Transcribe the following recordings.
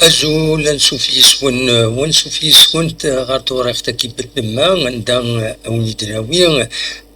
أزول ونشوف يسكنت غير طريقة كي بالدماء عندها أوني دراوي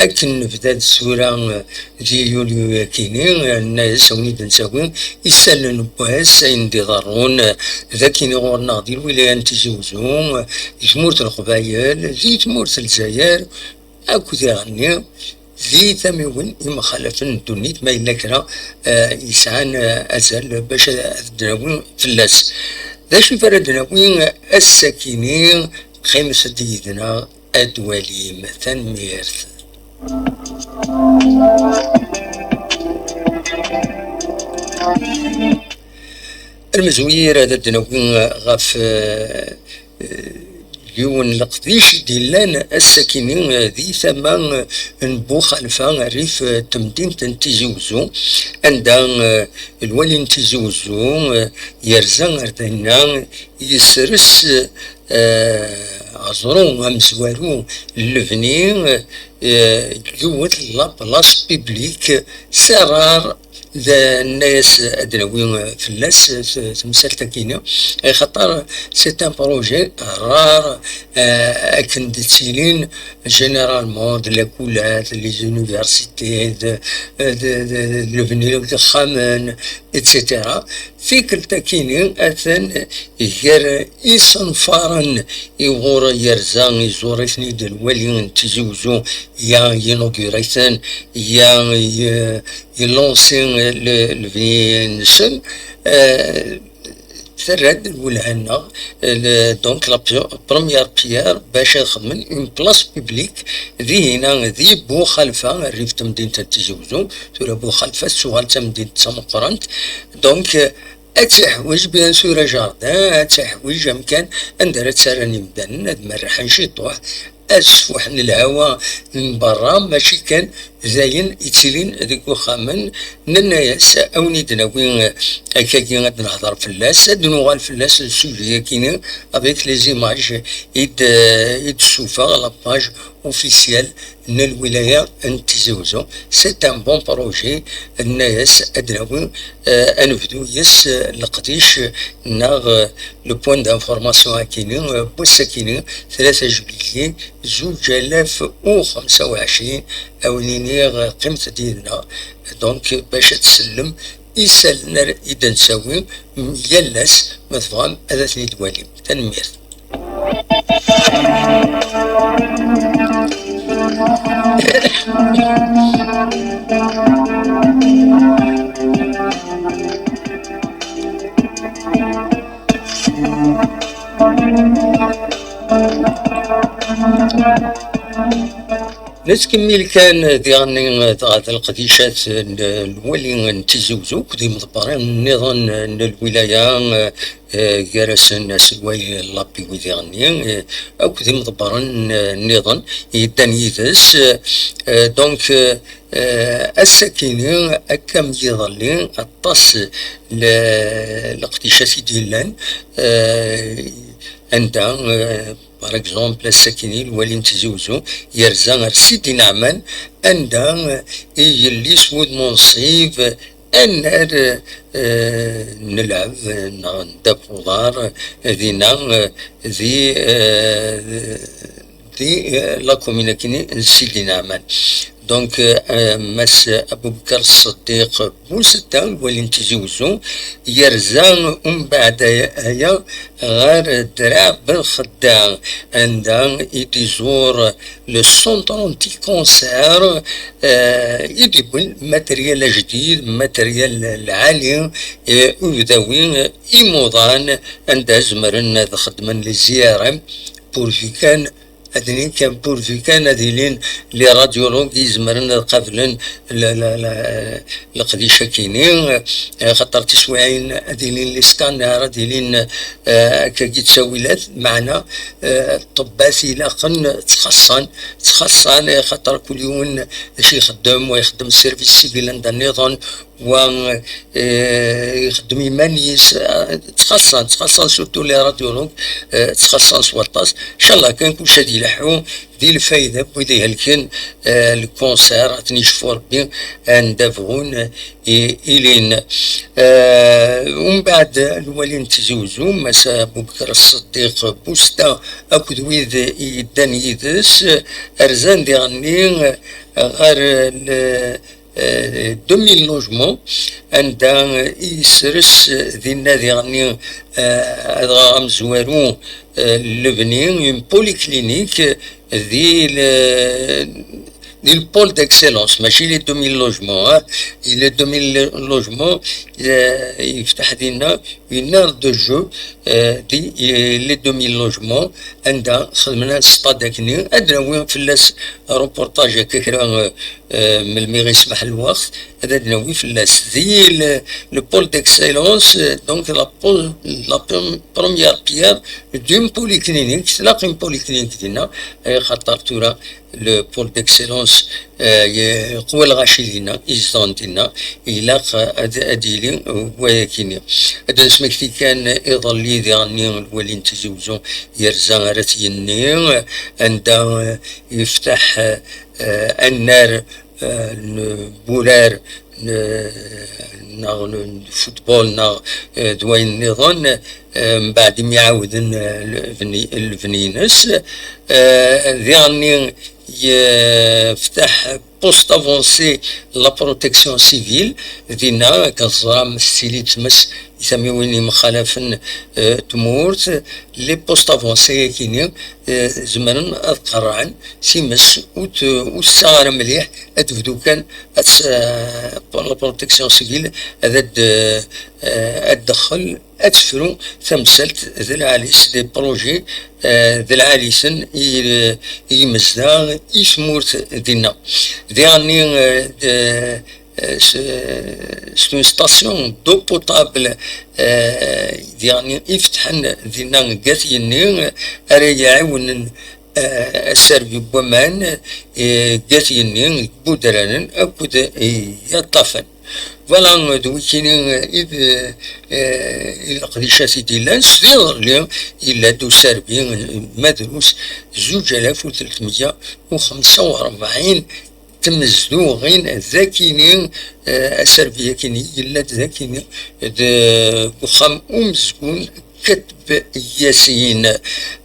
أكن في ذات السورة دي يوليو كيني الناس أوني دنساوي يسالن باس يندي ضرون ذاكيني غورنا دي الولاية تجوزهم جمهورة القبايل زي جمهورة الجزائر أكو ذي غني ذي ثميون إما خلفن دونيت ما إلا كرا يسعان أزال باش الدراوي فلاس ذا شي فرد دراوي الساكنين خمسة ديدنا أدواليم تنميرث. المزوير هذا الدناوين غاف يون لقديش ديلان الساكنين ذي ثمان نبو خلفا ريف تمدين تنتيزوزو عندها الولي نتيزوزو يرزان اردنا يسرس عزرو امزوارو اللبني يوت لا بلاص بيبليك سرار ذا الناس ادناوي فلاس تمثال تاكينا خاطر سي ان بروجي رار اكن تسيلين جينيرالمون دو لا كولات لي زونيفرسيتي لبنان خامن اتسيتيرا فيك التاكيني اثن غير يصنفارن يغور يرزان يزوريثني ديال الولي تزوجو يا ينوغوريثن يا يلونسين الفينسل ترد الولهنا دونك لا بروميير بيير باش يخدم اون بلاص بيبليك ذي هنا ذي بو خلفه ريف تمدينة تزوزو تولى بو خلفه السوال تمدينة سمقرنت دونك اتحوج بيان سور جاردان اتحوج امكان اندر تسراني مدن هاد مرح نشيطوه اسفوح الهواء من برا ماشي كان زاين يتسيلين ذيك وخامن نناياس اوني دناوين هكاكي غادي نهضر فلاس دنوغال فلاس السوجي كاينين افيك لي زيماج يتشوفا لاباج اوفيسيال من الولايه نتزوزو سي ان بون بروجي الناس ادناوي انفدو يس لقديش ناغ لو بوين دانفورماسيون كاينين بوساكينين 3 جويلية 2025 أولينيغ قيمة ديالنا دونك باش تسلم يسالنا إذا نساوي يلاس مثلا هذا ثني دوالي تنمير. نتكمل كان ديالنا هذا القديشات الولي نتزوجو كدي مضبرين النظام الولايه جالس الناس الواي لابي ويديرني او كدي مضبرين النظام يدان يدس دونك الساكنين كم يظلين الطاس القديشات ديالان عندها باغ اكزومبل الساكنين الوالي نتزوجو يرزا سيدي نعمان عندها يلي سود منصيف أن نلعب ندب خضار ذينا ذي لا كوميناكيني سيدي نعمان دونك مس ابو بكر الصديق بوستا ولي نتزوجو يرزان بعد هيا غير درع بالخدام عندها يديزور لو سونتر انتي كونسير يجيب ماتريال جديد ماتريال العالي ويداوي يموضان عندها زمرن خدمن للزياره بورفي كان هذين كان بورفي كان هذين لي راديولوج يزمرن قبلن القديشه كاينين خاطر تسويعين هذين لي سكانر هذين كي تساويلات معنا طباسي لاقن تخصن خاطر كل يوم شي يخدم ويخدم السيرفيس سيفيل عند النظام ويخدم يمانيس تخصص سورتو لي راديولوج تخصص وطاس ان شاء الله كان كلشي غادي يلحو دي الفايده بويدي هلكن الكونسير تنشفو ربي ندافعون الين ومن بعد الوالين تزوجوا مسا بوبكر الصديق بوستا اكد ويد يدان يدس ارزان ديغني غير 2000 لوجمون عندها يسرس ذي النادي غني هذا مزوارو لبني اون بولي كلينيك ذي البول ديكسيلونس ماشي لي 2000 لوجمون لي 2000 لوجمون يفتح لنا اون اور دو جو دي لي 2000 لوجمون عندها خدمنا ستادكني ادرا وين فلاس روبورتاج كيكرا من الميغ يسمح الوقت هذا نوي فلاس دي لو بول ديكسيلونس دونك لا بروميير بيير دون بولي كلينيك تلاقي بولي كلينيك دينا خاطر تورا لو بول ديكسيلونس قوى الغاشي إزدان دينا إلا أديلي وياكيني هذا سمكتي كان يظل لي ذي الوالين تزوجو يرزا راتيني عندها يفتح النار بولار ناغ الفوتبول ناغ دوين النظام من بعد ما يعاود الفنينس ذي يفتح بوست افونسي لا بروتيكسيون سيفيل دينا كزرام ستيلي تمس يسميوني مخالفا تمورت لي بوست افونسي كيني زمان قرعن سيمس وسعر مليح اتفدو كان لا بروتيكسيون سيفيل هذا الدخل اتفرو ثمثلت ذي العاليس دي بروجي ذي العاليسن يمزدا يسمورت دينا دياني سون ستاسيون دو بوتابل يعني يفتحن دينا قاثيني اري يعاون السربي بومان قاثيني بودران اكود يطفن فوالا دويكيني إذ القديشة ديالنا سفير لي إلا دو سربي مدروس 2345 تمزدوغين ذاكيني السربية كيني إلا ذاكيني وخام ومسكون كتب ياسين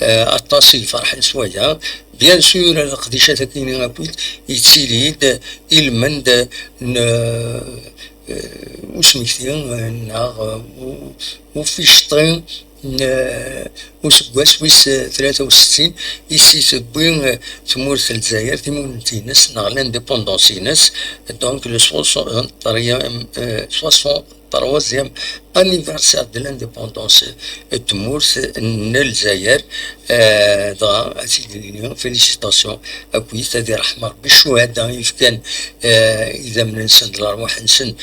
الطاسي فرح سوايا بيان سور القديشة كيني غابويت يتسيليد المند وسميتين ناغ وفي شطين وسكواس ويس 63 يسي سبوين تمورث الجزائر تيمونتينس ناغ لانديبوندونسينس دونك لو 63e anniversaire de l'indépendance تمورث الجزائر دغا فيليسيتاسيون اكويت هذه رحمه ربي الشهداء كان اذا من نسن الارواح نسن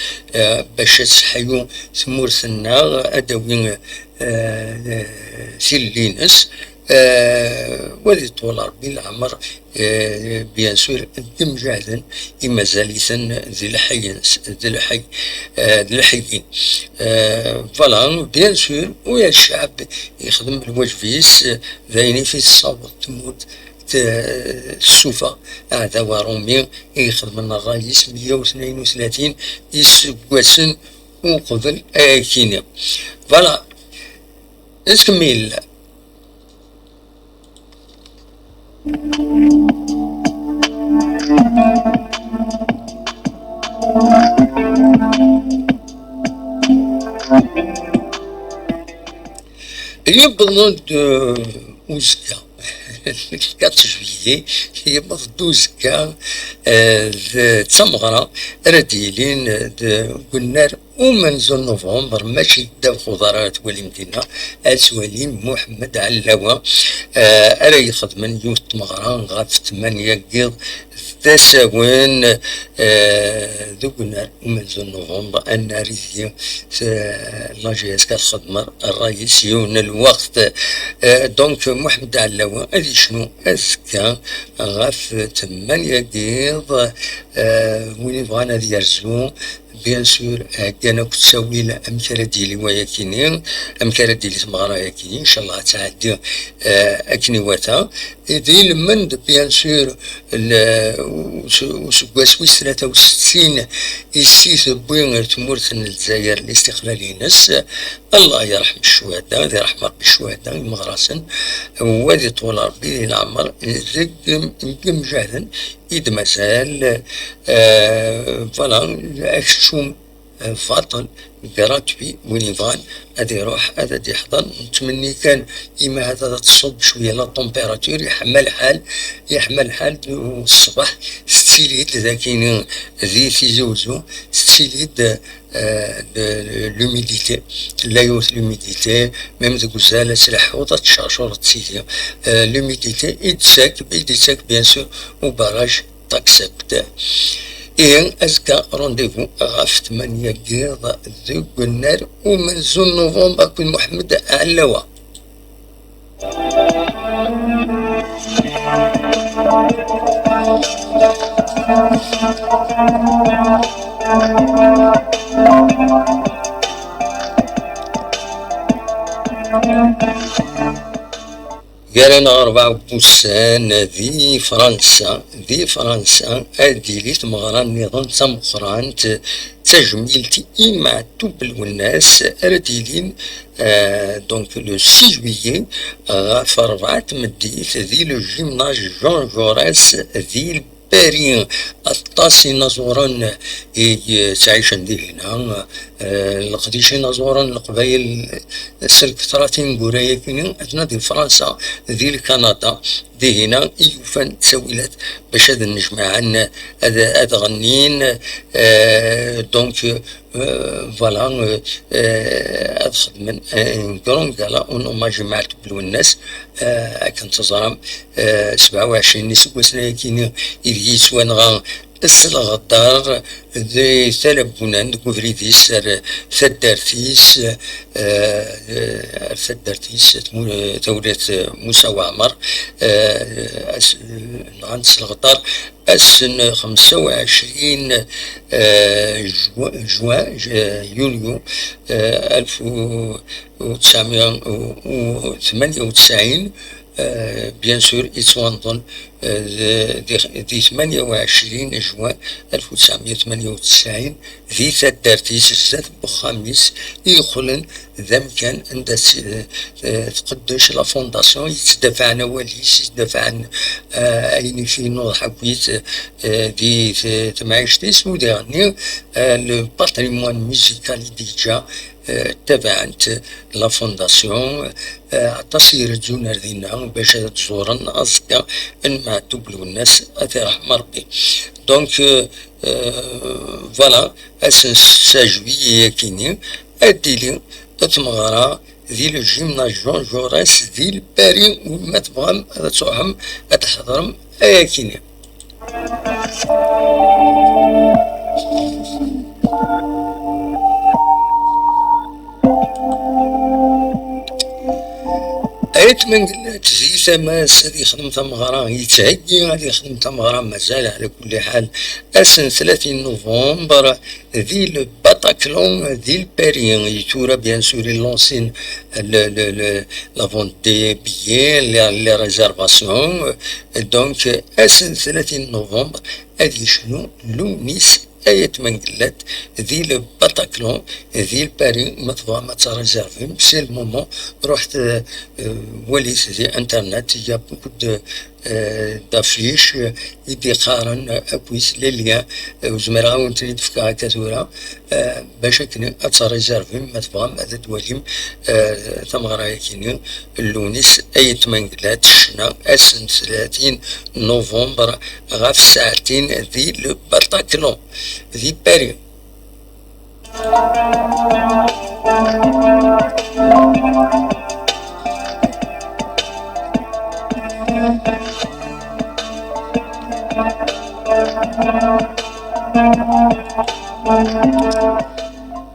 باش تحيو تمورثنا ادوين سيلينس وذي طول ربي العمر بيان سور الدم جاهدا إما زاليثا ذي الحيين فوالا بيان سور ويا الشعب يخدم الوجفيس ذايني في الصوت تموت السوفا هذا ورومي يخدم الرئيس 132 يسكواسن وقبل كينيا فوالا نكمل يبغى وزكا 4 جويي يبغى دوزكا تمغرا رديلين قلنا ومنزل نوفمبر ماشي دا خضرات ولي مدينة اسوالي محمد علاوة ارا يخدم يوث مغران غاف 8 قيض تساوين ذوقنا ومنزل نوفمبر انا ريزي لاجيس كالخدمة الرئيسيون الوقت دونك محمد علاوة هذي شنو اسكا غاف 8 قيض وين بغانا ديرزو بيان سور كان كتساوي لا أمكرة ديالي وياكيني أمكرة ديالي تمغرا ياكيني إن شاء الله تعدي أكني واتا ذي المند بيان سور وسكواس ويس 63 يسيث بوين تمورث الجزائر الاستقلالية ناس الله يرحم الشهداء يرحم ربي الشهداء مغرسن وادي طول ربي العمر زق مجاهدا إذ مازال فوالا أكشوم فاطل جراتبي وين يبغان هذا يروح هذا يحضر نتمني كان إما هذا تصب شوية لا طومبيراتور يحمل حال الصباح ستيليد ذاكين ذي في زوزو ستيليد لوميديتي لا يوث لوميديتي ميم ذوك الزالة سلاحوطة تشارجور تسيدي لوميديتي إدساك بيان سور وباراج تاكسبت إيه أزكى رونديفو غاف 8 كيض ذوك النار ومن زون نوفمبر كل محمد علوا قالنا 4 بوسان ذي فرنسا أديلي تمغران نظام تمقران تجميلتي إما توبل والناس أرديلين دونك لو 6 جويي غاف 4 مديت ذي لو جيمناج جون جوراس ذي بارين الطاسي نزوران تعيش عندي هنا القديشي نزوران القبايل سلك 30 قرايه كاينين عندنا دي فرنسا دي كندا دي هنا يوفان تسويلات باش هذا نجمع عنا هذا غنين دونك فوالا ادخل من كرون كالا ونما جمعت بالناس كنت تزرم 27 نسوة سنة كاين إذيس وانغا الغدار ذي ثلبونا نكوفريديس ثدارتيس دولة موسى وعمر عند الغدار السنة 25 يوليو 1998 بيان سور يتوانضن دي 28 جوان 1998 ذي ثدارتيس الزاد بخاميس يخلن ذم كان عند تقدش لا فونداسيون يتدافع عن واليس يتدافع عن أين في نوض حكويت دي تمعيشتيس ودي الباتريمون ميزيكالي ديجا تبعت لا فونداسيون تصير جونر دينا باش تزورن أصدقاء مع تبلو الناس أثير رحمة ربي دونك فوالا أسن ساجوية كيني أديلي تمغرا ذي لو جيمناج جون جوراس ذي الباري وما تبغم هذا تروحهم تحضرهم أياكيني أيت من قلت زي ثماس هذي خدمة تمغرا يتهجي هذي خدمة تمغرا مازال على كل حال أسن 30 نوفمبر ذي الباتاكلون ذي الباريان يتورا بيان سور لونسين لا فونت دي بيي لي ريزيرفاسيون دونك أسن 30 نوفمبر هذي شنو لونيس أيت من قلت ذي الباتاكلون ذي الباري ما تريزيرفي سي المومون رحت وليت ذي انترنت يا بوكو دافيش يدي قارن اكويس ليليا وزمرا ونتريد فكا كثورة باش كني اتريزيرفي ما تبغى هذا دواليم تمغرا كيني اللونيس أيت من قلت شنا اسن 30 نوفمبر غاف ساعتين ذي الباتاكلون ذي باري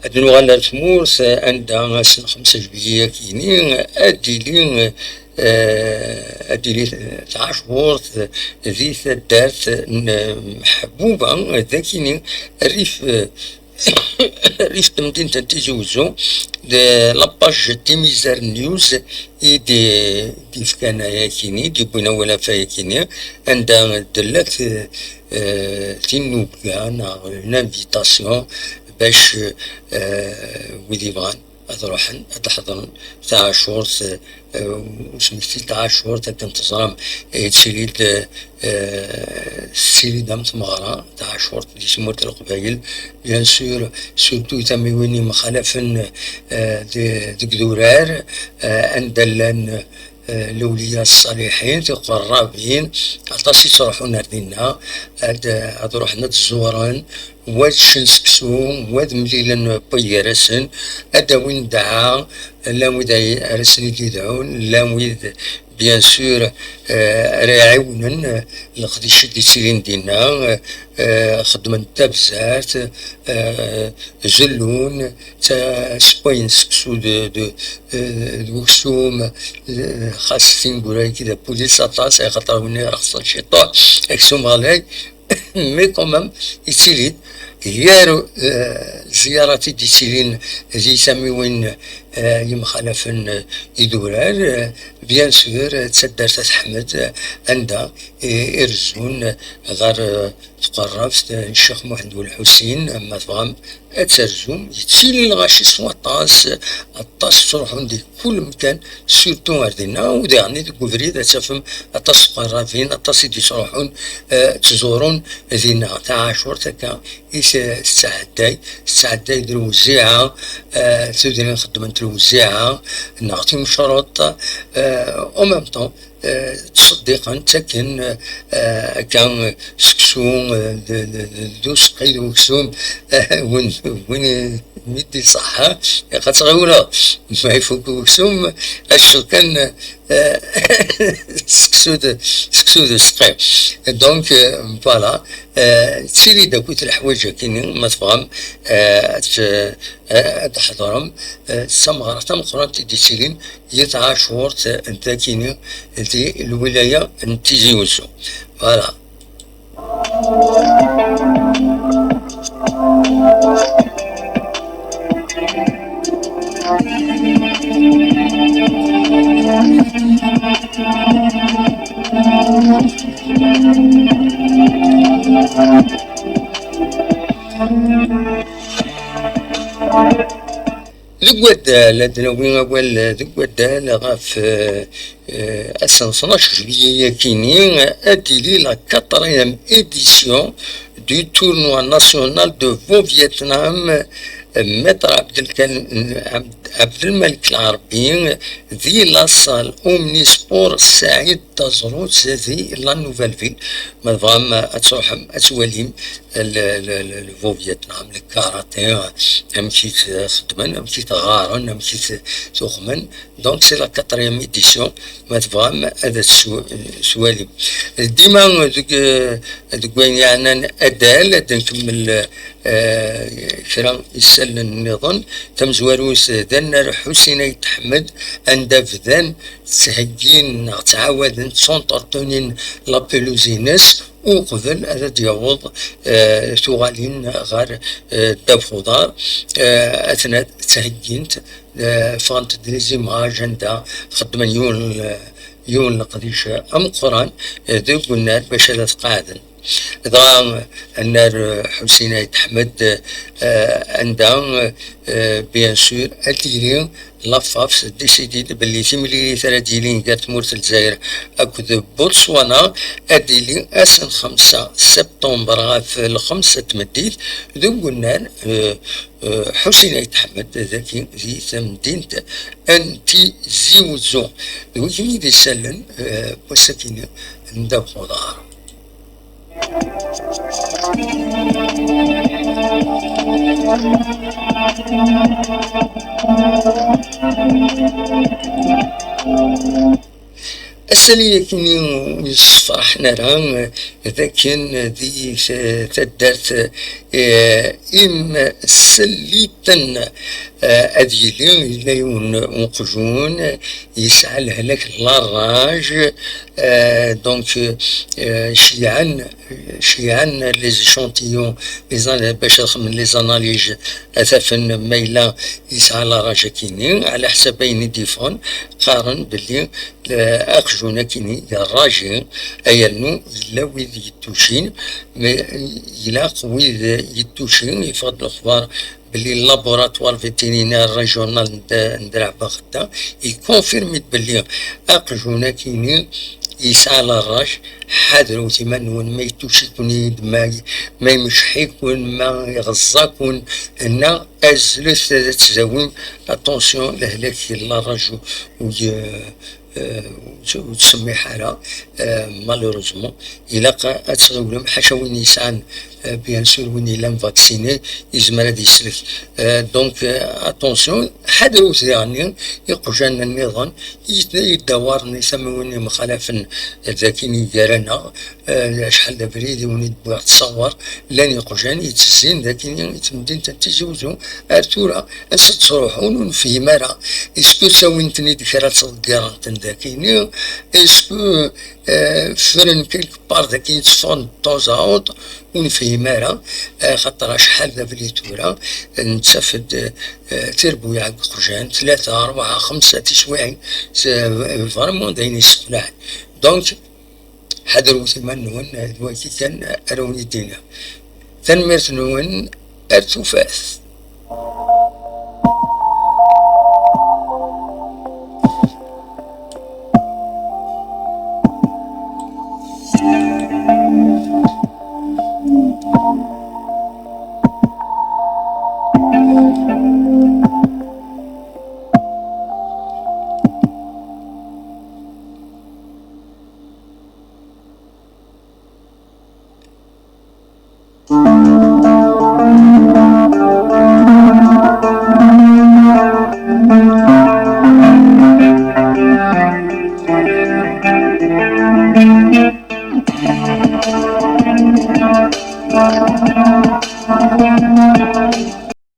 هاد نوغالا تمورس عندها سنة 5 جوية كينين أديلين تعشورت ذي ثدارت محبوبة ذاكيني الريف ريف مدينة تيجي وزو لاباج دي ميزار نيوز دي فكان ياكيني دي بونا ولا فايكيني عندها دلات تنوكا نانفيتاسيون باش ويدي بغان هاد روحن هاد حضرن تاع شورت وسميتي تاع شورت هاد انتظام تسيليد سيليد مغرا تاع شورت دي سمورت القبايل بيان سور سورتو تاميويني مخالفن ديك دورار اندلان الأولياء الصالحين القرابين عطاس يصرحون ردينا هاد روحنا تزوران واد شنسكسو واد مليلا بيرسن هذا وين دعا لا ويد رسني يدعون لا ويد بيان سور راعونا لقد شدي سيرين دينا خدمن تابزات زلون تا سباين سكسو دو وكسوم خاصين قراي كده بوليس اطاس خاطر وني رخص الشيطان اكسوم غالاي مي كومام يتسيليد يارو زيارتي دي سيلين زي ساميوين يمخالفن يدورار بيان سور تصدر تحمد عندها يرزون غير تقربت الشيخ محمد والحسين اما تفهم اترزوم يتسيلي الغاشي سوا الطاس تروحون دي كل مكان سورتو اردنا ودعني دي كوفريد تفهم الطاس قرافين الطاس دي تروحون تزورون ذينا تاع عاشور تاكا السعداي دروزيعة تدرين خدمة دروزيعة نعطيهم شروط او ميم طون تصديقا تكن كان سكسوم دوس قيد وكسوم وين ميدي صحة خاطر غولا ما يفوق وكسوم اشو كان سكسو سقيم دونك فوالا تسيري داكوت الحوايج كاينين ما تفهم تحضرهم سمغرة تمقرن دي سيرين يتعاشور انت كاينين دي الولاية نتيجي وزو فوالا لقواد لدنوين أول لقواد لغاف أسن 12 جويلية كينين أديلي لا 4e édition du tournoi national de Vaud-Vietnam متر عبد الملك العربي ذي لاصال اومني سبور سعيد تزروت ذي لا نوفال فيل ما فهم اتروحم اتواليم الفو فيتنام الكاراتيه مشيت خدمن مشيت غارن مشيت تخمن دونك سي لا 4e édition ما تفهم هذا السواليم ديما دوك يعني ادال نكمل كرا يسال النظام تم زواروس ذن حسين يتحمد عند فذان تهجين تعاود سونطرتونين لابيلوزينس وقبل هذا ديوض ثغالين غير داب خضار اثناء تهجينت فانت ديزيماج عندها خدمن يون لقديش ام قران ذو قلنا باش هذا قاعدا إذا النار حسين يتحمد عندها بيان سور أديلين لافاف ديسيدي باللي تملي 30 قالت مورت الجزائر أكد بوتسوانا أديلين أسن 5 سبتمبر غاف الخمسة تمديد ذو قلنا حسين يتحمد ذاكي ذي ثمدينت أنتي زيوزو ذو يمي دي سلن وسكينة ندب خضار السنية كني يصفح نرى ذاكن ذي تدرت إم سليتن أديلي إلا ونقجون يسعى لهلاك لاراج. دونك شيعان لي زيشونتيون باش من لي زاناليج اثافن ميلا يسعى لاراج كيني على حسابين ديفون قارن باللي اخجونا كيني يا الراجل ايالنو الا ويد يتوشين الى ويد يتوشين يفضل الاخبار باللي اللابوراتوار فيتيرينير ريجونال ندرع بغدا يكونفيرمي باللي اقجونا كيني يسعى للراج حاضر ثمن ما يتوشكون ما يمشحيكون ما يغزاكون ان ازلت تزاوين اتونسيون لهلاك الراج وتسمي حالة مالوروزمون إلا أتغولهم حاشا وين يسعان بيان سور وين يلام فاكسيني يزمر هاد يسلك. دونك اتونسيون حذروا يعني يقجان النظام يدور يسموني مخالفا ذاكيني دارنا شحال دابريدي وني تبغى تصور لان يقجان يتزين ذاكيني يتمدين تتجوزوا ارتورا اسد تروحون ونفهم راه اسكو ساوينتني ديكرا تصدقار ذاكيني اسكو فرن كيلك بار ذاك يتصفون طوزاوط ونفهم راه خاطر شحال دابا لي تورا نتسافد تربو يعق قرجان 3 4 5 تشويعي فريمون داين يسفلاح. دونك حضروا ثمان نون دلوقتي كان اروني دينا تنميرت نون ارتفاث.